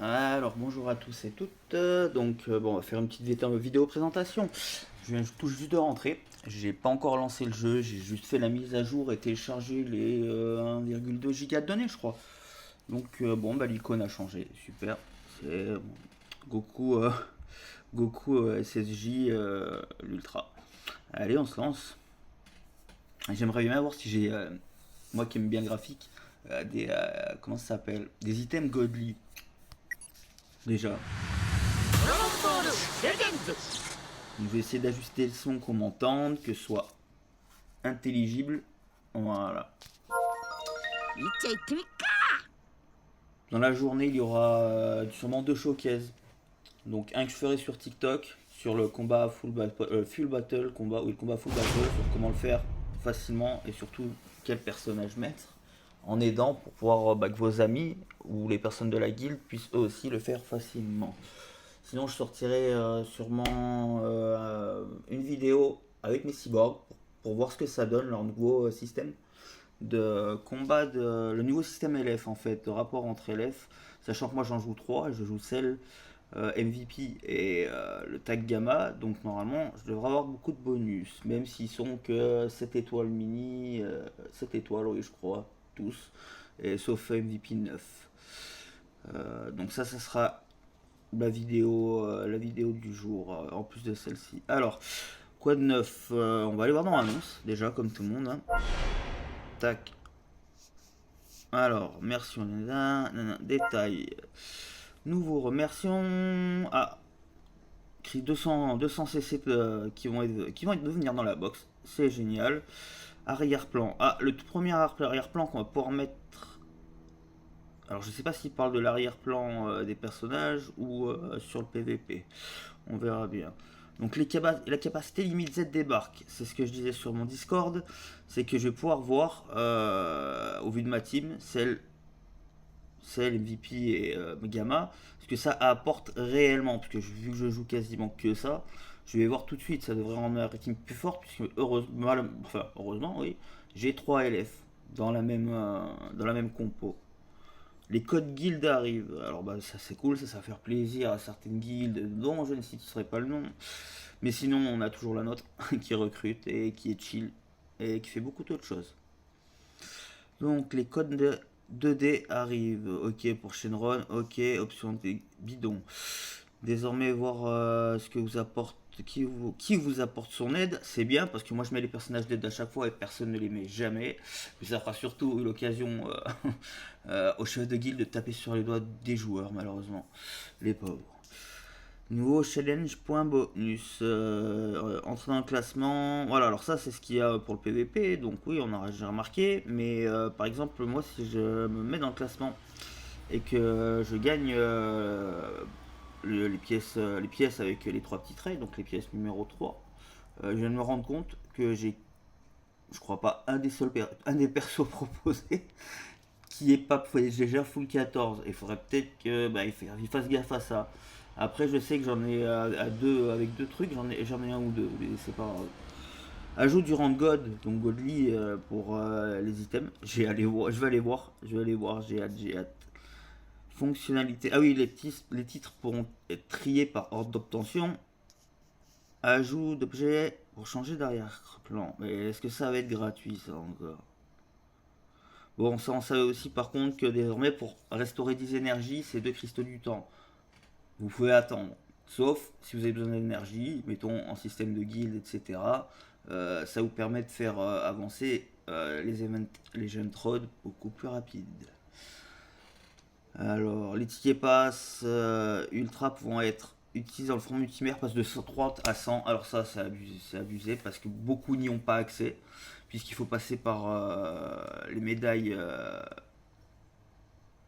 Alors bonjour à tous et toutes. Bon, on va faire une petite vidéo présentation. Je viens tout juste de rentrer. J'ai pas encore lancé le jeu, j'ai juste fait la mise à jour et téléchargé les 1,2 giga de données, je crois. Bon, bah l'icône a changé, super. C'est Goku, Goku SSJ l'Ultra. Allez, on se lance. J'aimerais bien voir si j'ai, moi qui aime bien le graphique, comment ça s'appelle? Des items godly déjà. Donc, je vais essayer d'ajuster le son qu'on m'entende, que ce soit intelligible. Voilà. Dans la journée, il y aura sûrement deux showcases. Donc un que je ferai sur TikTok, sur le combat full battle, le combat full battle, sur comment le faire facilement et surtout quel personnage mettre. En aidant pour pouvoir que vos amis ou les personnes de la guilde puissent eux aussi le faire facilement. Sinon, je sortirai sûrement une vidéo avec mes cyborgs pour voir ce que ça donne, leur nouveau système de combat, le nouveau système LF en fait, de rapport entre LF, sachant que moi j'en joue 3, je joue celle MVP et le tag gamma, donc normalement je devrais avoir beaucoup de bonus, même s'ils sont que 7 étoiles mini, 7 étoiles oui je crois, tous, et sauf MVP 9. Donc ça sera la vidéo du jour, en plus de celle-ci. Alors, quoi de neuf? On va aller voir dans l'annonce, déjà, comme tout le monde. Hein. Tac. Alors, merci, détail. Nouveau remercions. Ah, écrit 200 CC qui vont venir dans la box. C'est génial. Arrière-plan. Ah, le tout premier arrière-plan qu'on va pouvoir mettre. Alors, je sais pas s'il parle de l'arrière-plan des personnages ou sur le PVP. On verra bien. Donc la capacité limite Z débarque. C'est ce que je disais sur mon Discord. C'est que je vais pouvoir voir, au vu de ma team, celle MVP et Gamma, ce que ça apporte réellement. Parce que vu que je joue quasiment que ça, je vais voir tout de suite. Ça devrait rendre ma team plus forte. Puisque heureusement, oui, j'ai 3 LF dans la même compo. Les codes guild arrivent. Alors bah ça c'est cool, ça va faire plaisir à certaines guildes dont je ne citerai pas le nom. Mais sinon on a toujours la nôtre qui recrute et qui est chill et qui fait beaucoup d'autres choses. Donc les codes de 2D arrivent. Ok pour Shenron, ok, option bidon. Désormais voir ce que vous apporte, qui vous apporte son aide, c'est bien parce que moi je mets les personnages d'aide à chaque fois et personne ne les met jamais. Mais ça fera surtout l'occasion au chef de guilde de taper sur les doigts des joueurs malheureusement, les pauvres. Nouveau challenge point bonus, entrer dans le classement. Voilà, alors ça c'est ce qu'il y a pour le PVP, donc oui on aura déjà remarqué. Mais par exemple moi si je me mets dans le classement et que je gagne les pièces avec les trois petits traits, donc les pièces numéro 3. Je viens de me rendre compte que j'ai, je crois pas, un des persos proposés qui est pas déjà full 14. Il faudrait peut-être que il fasse gaffe à ça. Après, je sais que j'en ai à deux, avec deux trucs, j'en ai un ou deux, mais c'est pas grave. Ajout du rang God, donc Godly pour les items. Je vais aller voir, j'ai hâte, j'ai hâte. Fonctionnalité. Ah oui, les titres pourront être triés par ordre d'obtention. Ajout d'objets pour changer d'arrière-plan. Mais est-ce que ça va être gratuit ça encore? Bon, ça on savait aussi par contre que désormais pour restaurer 10 énergies, c'est 2 cristaux du temps. Vous pouvez attendre. Sauf si vous avez besoin d'énergie, mettons en système de guild, etc. Ça vous permet de faire avancer les jeunes road beaucoup plus rapide. Alors, les tickets pass ultra vont être utilisés dans le front multimère, passe de 130 à 100. Alors ça, c'est abusé parce que beaucoup n'y ont pas accès, puisqu'il faut passer par les médailles.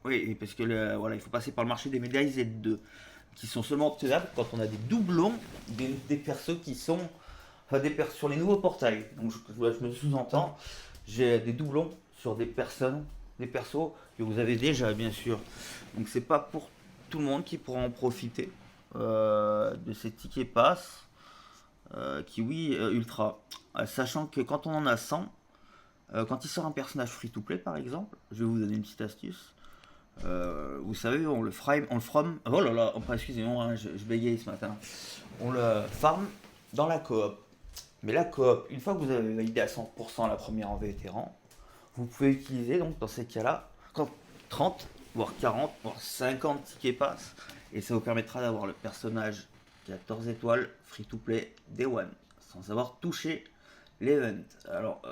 Oui, parce que voilà, il faut passer par le marché des médailles Z2, qui sont seulement obtenables quand on a des doublons des persos qui sont, enfin des persos sur les nouveaux portails. Donc je me sous-entends, j'ai des doublons sur des personnes, des persos que vous avez déjà bien sûr. Donc c'est pas pour tout le monde qui pourra en profiter de ces tickets pass qui oui ultra. Sachant que quand on en a 100, quand il sort un personnage free to play par exemple, je vais vous donner une petite astuce. Vous savez, on le frame, on le from. Oh là là, excusez-moi, hein, je bégayais ce matin. On le farm dans la coop. Mais la coop, une fois que vous avez validé à 100% la première en vétéran, vous pouvez utiliser donc dans ces cas-là 30, voire 40, voire 50 tickets pass. Et ça vous permettra d'avoir le personnage 14 étoiles free to play day one, sans avoir touché l'event. Alors,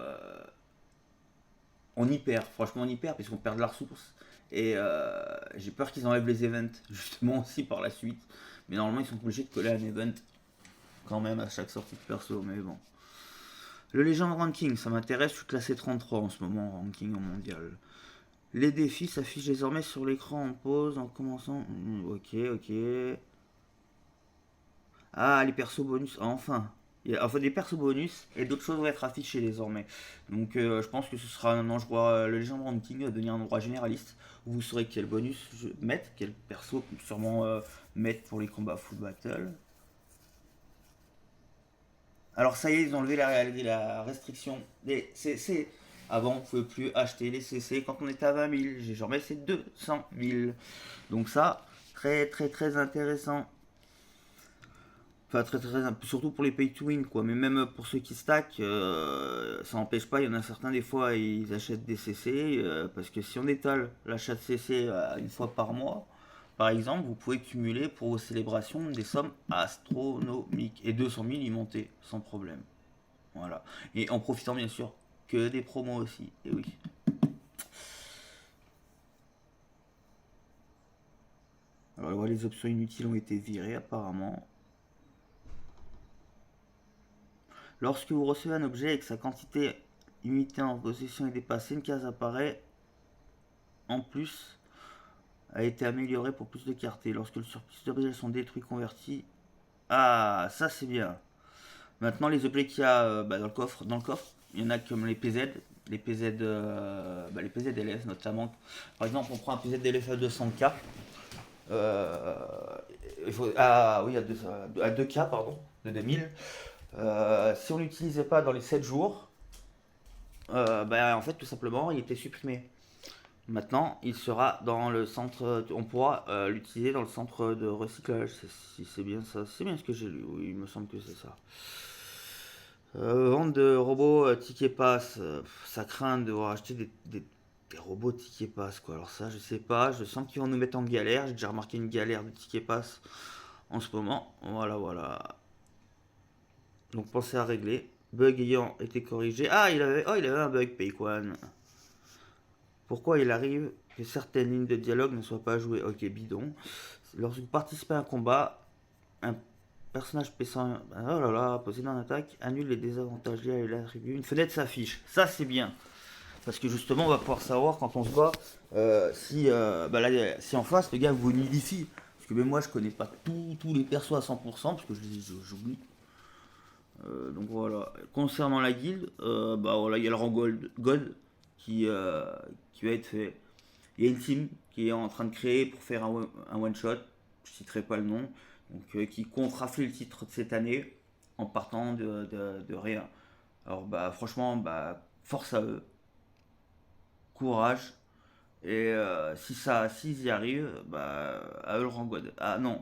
on y perd, franchement on y perd, puisqu'on perd de la ressource. Et j'ai peur qu'ils enlèvent les events, justement aussi par la suite. Mais normalement ils sont obligés de coller un event quand même à chaque sortie de perso, mais bon. Le Legend Ranking, ça m'intéresse, je suis classé 33 en ce moment en ranking en mondial. Les défis s'affichent désormais sur l'écran en pause en commençant. Ok, ok. Ah, les persos bonus, enfin. Il y a enfin des persos bonus et d'autres choses vont être affichées désormais. Donc je pense que ce sera un endroit, le Legend Ranking va devenir un endroit généraliste où vous saurez quel bonus mettre, quel perso sûrement mettre pour les combats full battle. Alors ça y est, ils ont enlevé la restriction des CC. Avant, on ne pouvait plus acheter les CC quand on était à 20 000. J'ai jamais c'est 200 000. Donc ça, très très très intéressant. Enfin, très, très, surtout pour les pay to win, quoi. Mais même pour ceux qui stack, ça n'empêche pas. Il y en a certains, des fois, ils achètent des CC. Parce que si on étale l'achat de CC une fois par mois, par exemple, vous pouvez cumuler pour vos célébrations des sommes astronomiques. Et 200 000 y monter sans problème. Voilà. Et en profitant, bien sûr, que des promos aussi. Et oui. Alors, les options inutiles ont été virées, apparemment. Lorsque vous recevez un objet et que sa quantité limitée en possession est dépassée, une case apparaît. En plus, a été améliorée pour plus de clarté. Lorsque le surplus d'objets sont détruits, convertis. Ah, ça c'est bien. Maintenant, les objets qu'il y a dans le coffre, il y en a comme les PZ, les PZ, les PZLF notamment. Par exemple, on prend un PZLF à 200K. Oui, à 2K, pardon, de 2000. Si on l'utilisait pas dans les 7 jours, en fait, tout simplement, il était supprimé. Maintenant, il sera dans le centre. On pourra l'utiliser dans le centre de recyclage. Si c'est bien ça, c'est bien ce que j'ai lu. Oui, il me semble que c'est ça. Vente de robots ticket pass. Ça craint de devoir acheter des robots ticket pass, quoi. Alors ça, je sais pas. Je sens qu'ils vont nous mettre en galère. J'ai déjà remarqué une galère de ticket pass en ce moment. Voilà, voilà. Donc pensez à régler. Bug ayant été corrigé. Ah, il avait un bug, Payquan. Pourquoi il arrive que certaines lignes de dialogue ne soient pas jouées? Ok, bidon. Lorsque vous participez à un combat, un personnage PC1, oh là là, possédant une attaque, annule les désavantages liés à l'attribut. Une fenêtre s'affiche. Ça, c'est bien. Parce que justement, on va pouvoir savoir quand on se bat si en face, le gars vous nulifie. Parce que même moi, je connais pas tous les persos à 100%, parce que j'oublie. Donc voilà. Concernant la guilde, voilà, il y a le rang gold qui va être fait. Il y a une team qui est en train de créer pour faire un one shot. Je citerai pas le nom. Donc qui compte rafler le titre de cette année en partant de rien. Alors franchement, force à eux, courage. Et s'ils y arrivent, à eux le rang god. Ah non,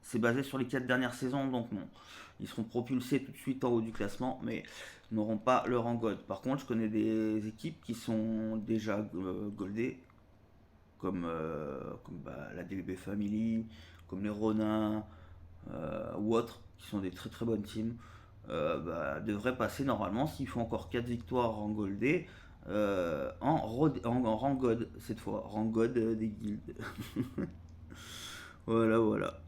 c'est basé sur les 4 dernières saisons, donc non. Ils seront propulsés tout de suite en haut du classement, mais n'auront pas le rang God. Par contre, je connais des équipes qui sont déjà goldées, comme la DB Family, comme les Ronin, ou autres, qui sont des très très bonnes teams, devraient passer normalement, s'ils font encore 4 victoires en goldé, en rang God, cette fois, rang God des guildes. Voilà, voilà.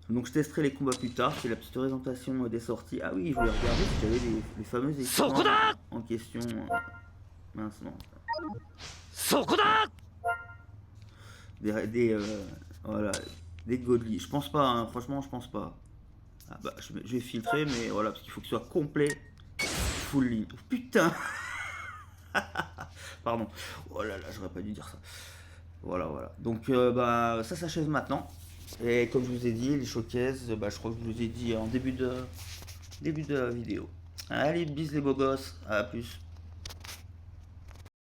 Donc je testerai les combats plus tard, c'est la petite présentation des sorties. Ah oui, je voulais regarder si j'avais les fameux équipements en question. Mince, non. Voilà, des godly. Je pense pas, hein, franchement, je pense pas. Ah je vais filtrer, mais voilà, parce qu'il faut que ce soit complet. Full ligne. Putain. Pardon. Oh là là, j'aurais pas dû dire ça. Voilà, voilà. Donc ça s'achève maintenant. Et comme je vous ai dit, les showcases, je crois que je vous ai dit en début de vidéo. Allez, bis les beaux gosses, à plus.